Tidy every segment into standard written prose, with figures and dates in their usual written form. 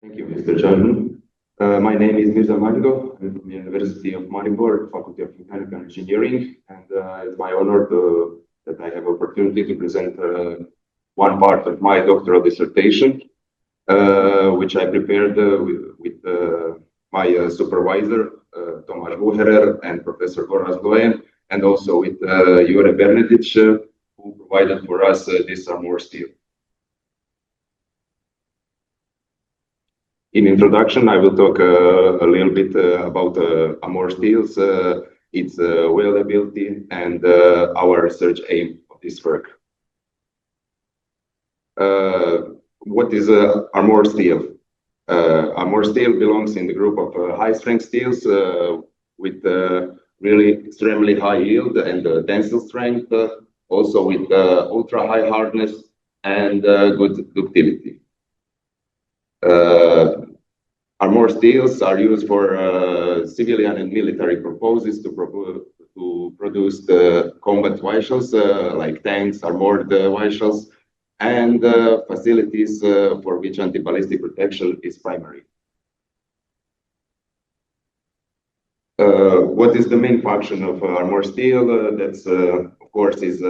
Thank you, Mr. Chairman. My name is Manjgo. I'm from the University of Maribor, Faculty of Mechanical Engineering, and it's my honor that I have opportunity to present one part of my doctoral dissertation, which I prepared with my supervisor, Thomas Vuherer, and Professor Lojen, and also with Bernetič, who provided for us this armour steel. In introduction, I will talk a little bit about armour steels, its weldability, and our research aim of this work. What is armour steel? Armour steel belongs in the group of high-strength steels with really extremely high yield and tensile strength, also with ultra-high hardness and good ductility. Armour steels are used for civilian and military purposes to produce the combat vehicles like tanks, armored vehicles, and facilities for which anti-ballistic protection is primary. What is the main function of armour steel? That's of course is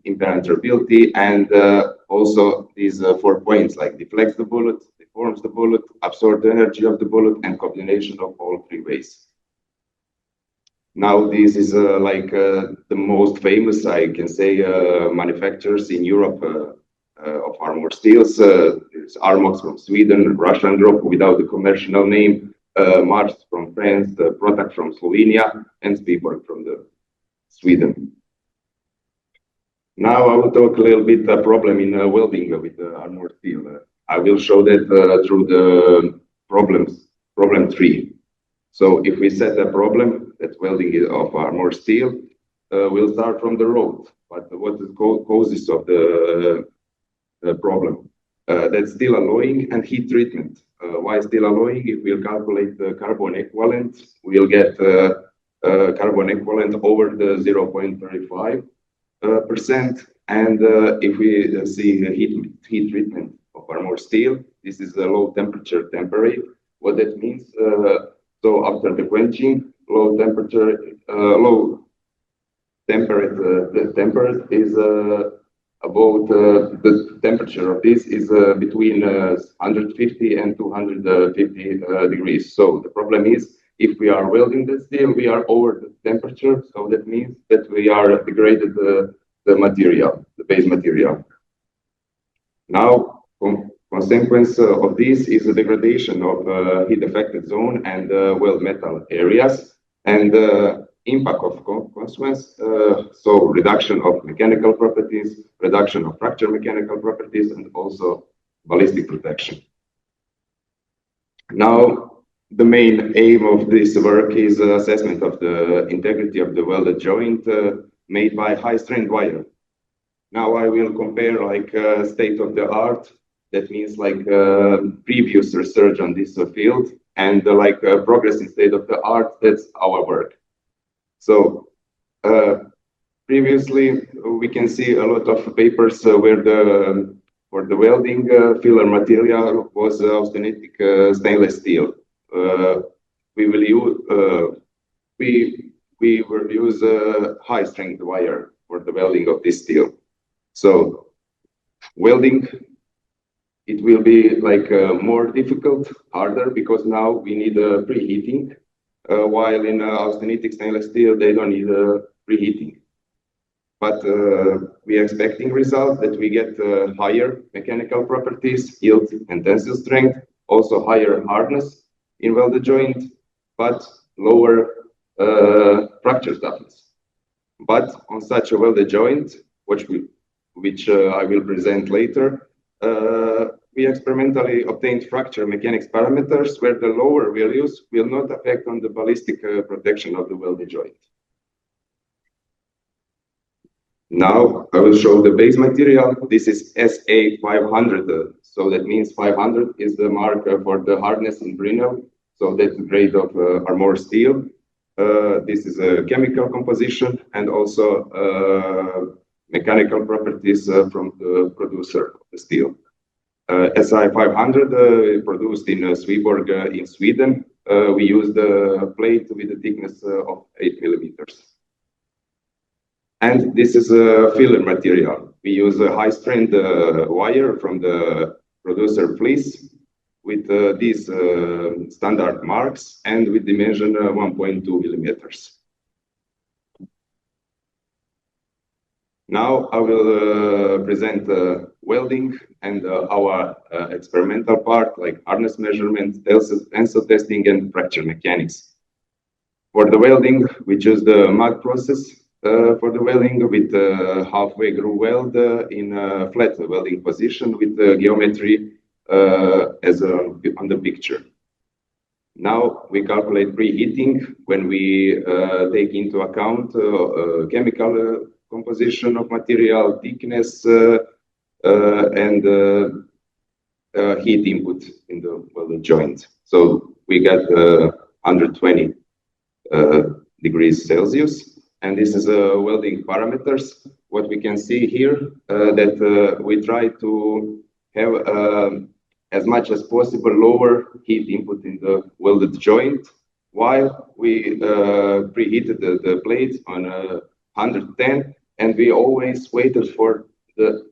impenetrability, and also these 4 points like deflects the bullet, deforms the bullet, absorbs the energy of the bullet, and combination of all 3 ways. Now this is the most famous, I can say, manufacturers in Europe of armour steels. There's Armox from Sweden, Russian group without the commercial name, Mars from France, Protac from Slovenia, and Spiborg from Sweden. Now I will talk a little bit the problem in welding with armour steel. I will show that through the problem 3. So if we set a problem that welding of armour steel, we'll start from the road. But what is causes of the problem? That's steel alloying and heat treatment. Why steel alloying? If we'll calculate the carbon equivalent, we'll get carbon equivalent over the 0.35%. And if we see the heat treatment of armour steel, this is a low temperature temporary. What that means? So after the quenching, low temperate is about the temperature of this is between 150 and 250 degrees. So the problem is, if we are welding the steel, we are over the temperature. So that means that we are degraded the material, the base material. Now, consequence of this is the degradation of heat affected zone and weld metal areas, and impact of consequence, so reduction of mechanical properties, reduction of fracture mechanical properties, and also ballistic protection. Now, the main aim of this work is assessment of the integrity of the welded joint made by high-strength wire. Now I will compare like state of the art, that means like previous research on this field, and like progressing state of the art, that's our work. So previously we can see a lot of papers where for the welding filler material was austenitic stainless steel. We will use high strength wire for the welding of this steel. So welding, it will be like more difficult, harder, because now we need preheating, while in austenitic stainless steel they don't need preheating. But we are expecting results that we get higher mechanical properties, yield and tensile strength, also higher hardness in welded joint, but lower fracture toughness. But on such a welded joint, which I will present later, we experimentally obtained fracture mechanics parameters where the lower values will not affect on the ballistic protection of the welded joint. Now I will show the base material. This is SA500. So that means 500 is the mark for the hardness in Brinell. So that's the grade of armour steel. This is a chemical composition and also mechanical properties from the producer of the steel. SI 500 produced in Swiborg in Sweden. We used a plate with a thickness of 8 millimeters. And this is a filler material. We use a high-strength wire from the producer fleece with these standard marks and with dimension 1.2 millimeters. Now I will present welding and our experimental part, like hardness measurement, tensile testing, and fracture mechanics. For the welding, we choose the MUG process for the welding with halfway groove weld in a flat welding position with the geometry as on the picture. Now we calculate preheating when we take into account chemical composition of material, thickness, and heat input in the welded joint. So we got 120 degrees Celsius, and this is welding parameters. What we can see here that we try to have as much as possible lower heat input in the welded joint while we preheated the plate on 110, and we always waited for the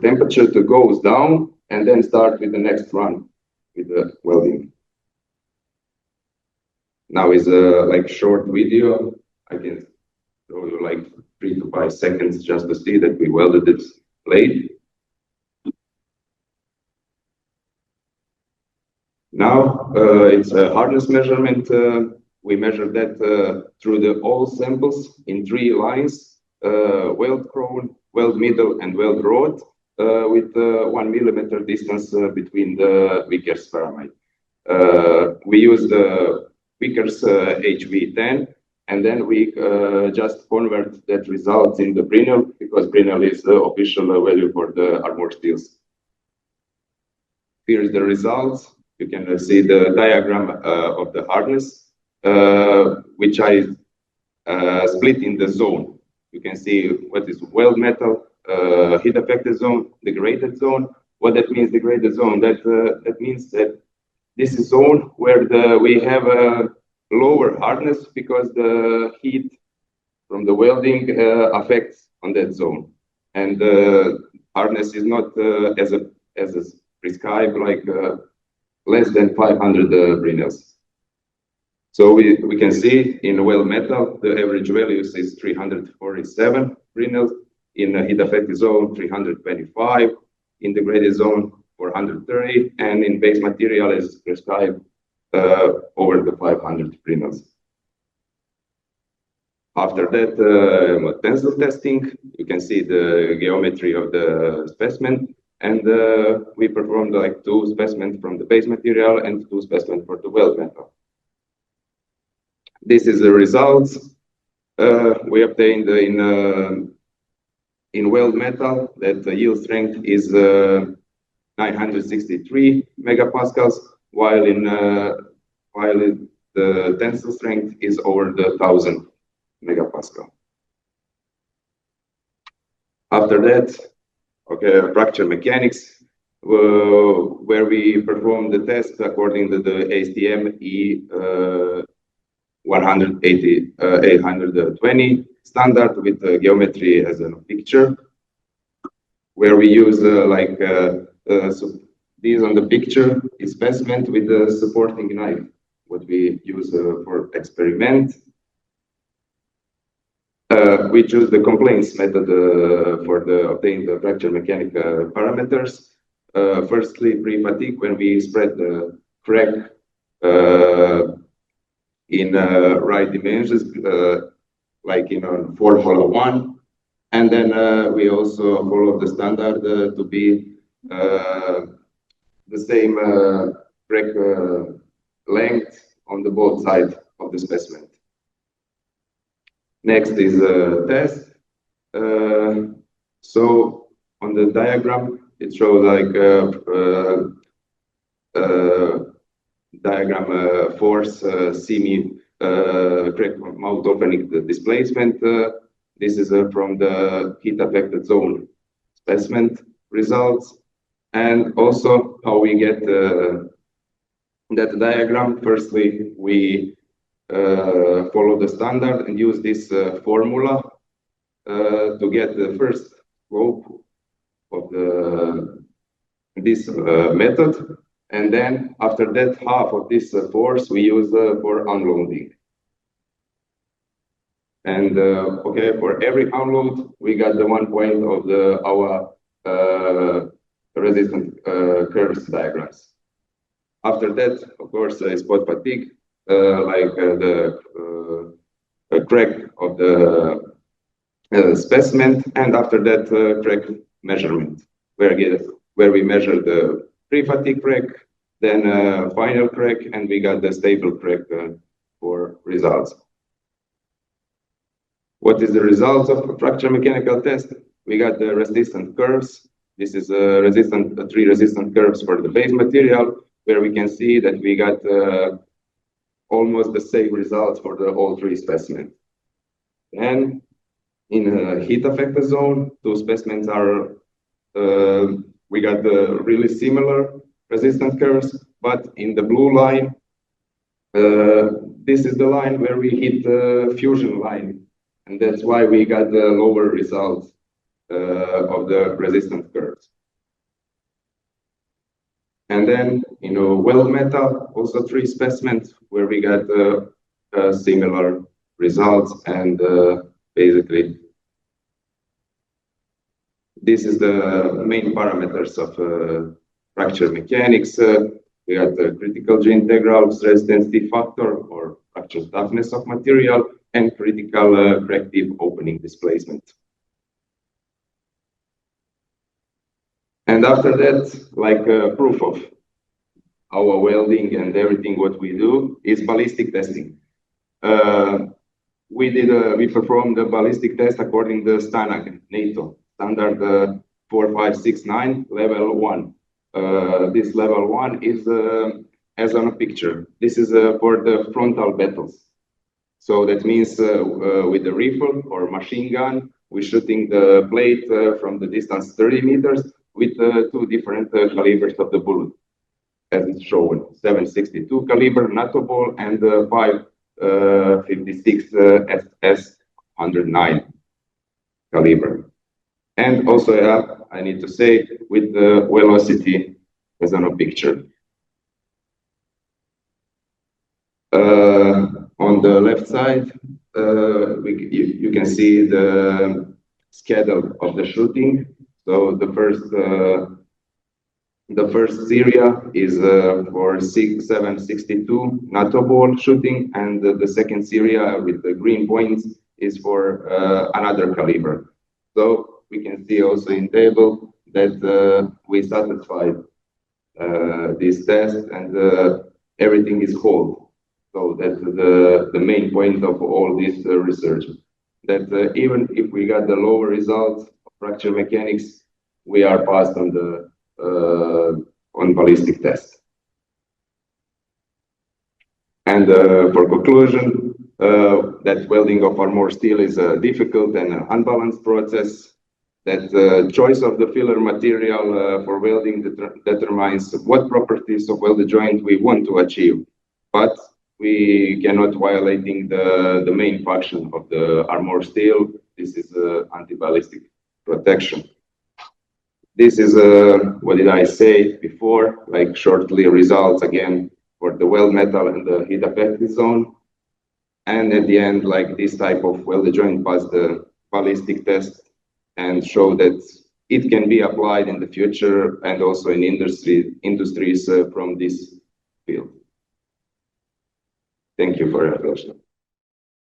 temperature to go down and then start with the next run with the welding. Now is a like short video. I can show you like 3 to 5 seconds just to see that we welded this plate. Now it's a hardness measurement. We measure that through all samples in 3 lines, weld crown, weld middle, and weld rod, with 1 millimeter distance between the Vuherer pyramid. We use the Vuherer HV10, and then we just convert that result in the Brinell, because Brinell is the official value for the armour steels. Here is the results. You can see the diagram of the hardness, which I split in the zone. You can see what is weld metal, heat affected zone, degraded zone. What that means, degraded zone? That means that this is zone where we have a lower hardness because the heat from the welding affects on that zone, and hardness is not as prescribed, like less than 500 Brinells. So we can see in weld metal, the average values is 347 Brinells, in heat affected zone 325, in degraded zone 430, and in base material is prescribed over the 500 Brinells. After that, tensile testing, you can see the geometry of the specimen, and we performed like 2 specimens from the base material and 2 specimens for the weld metal. This is the results we obtained in weld metal. That the yield strength is 963 megapascals, while the tensile strength is over the 1000 megapascal. After that, okay, fracture mechanics, where we perform the test according to the ASTM E180-820 standard with the geometry as a picture, where we use these on the picture is specimen with the supporting knife, what we use for experiment. We choose the complaints method for the obtain the fracture mechanic parameters. Firstly, pre-fatigue, when we spread the crack in right dimensions, like in Formula 1, and then we also follow the standard to be the same crack length on the both sides of the specimen. Next is test. So on the diagram, it shows like diagram force semi crack mouth opening the displacement. This is from the heat affected zone specimen. results, and also how we get that diagram. Firstly, we follow the standard and use this formula to get the first slope of this method, and then after that half of this force we use for unloading. And okay, for every unload we got the 1 point of our resistance curves diagrams. After that, of course, spot fatigue, like the crack of the specimen, and after that crack measurement, where we measure the pre-fatigue crack, then final crack, and we got the stable crack for results. What is the results of a fracture mechanical test? We got the resistance curves. This is three resistance curves for the base material, where we can see that we got almost the same results for all three specimens. And in a heat affected zone, two specimens are, we got the really similar resistance curves, but in the blue line, this is the line where we hit the fusion line. And that's why we got the lower results of the resistance curves. And then, weld metal, also three specimens where we got similar results. And basically, this is the main parameters of fracture mechanics. We got the critical G integral, stress density factor, or fracture toughness of material, and critical crack tip opening displacement. And after that, like proof of our welding and everything what we do is ballistic testing. We performed the ballistic test according to STANAG NATO standard 4569 level 1. This level 1 is as on a picture. This is for the frontal battles. So that means with the rifle or machine gun, we're shooting the blade from the distance 30 meters with two different calibers of the bullet, as it's shown: 7.62 caliber NATO ball and 5.56 SS 109 caliber. And also, I need to say, with the velocity as on a picture. On the left side, you can see the schedule of the shooting. So the first area is for 7.62 NATO ball shooting, and the second area with the green points is for another caliber. So we can see also in table that we satisfied this test, and everything is whole. So that's the main point of all this research. That even if we got the lower results of fracture mechanics, we are passed on the on ballistic test. And for conclusion, that welding of armor steel is a difficult and unbalanced process. That choice of the filler material for welding determines what properties of welded joint we want to achieve, but we cannot violating the main function of the armor steel. This is anti-ballistic protection. This is what did I say before, like shortly results again for the weld metal and the heat affected zone. And at the end, like this type of welded joint passed the ballistic test and show that it can be applied in the future and also in industries from this field. Thank you for your attention.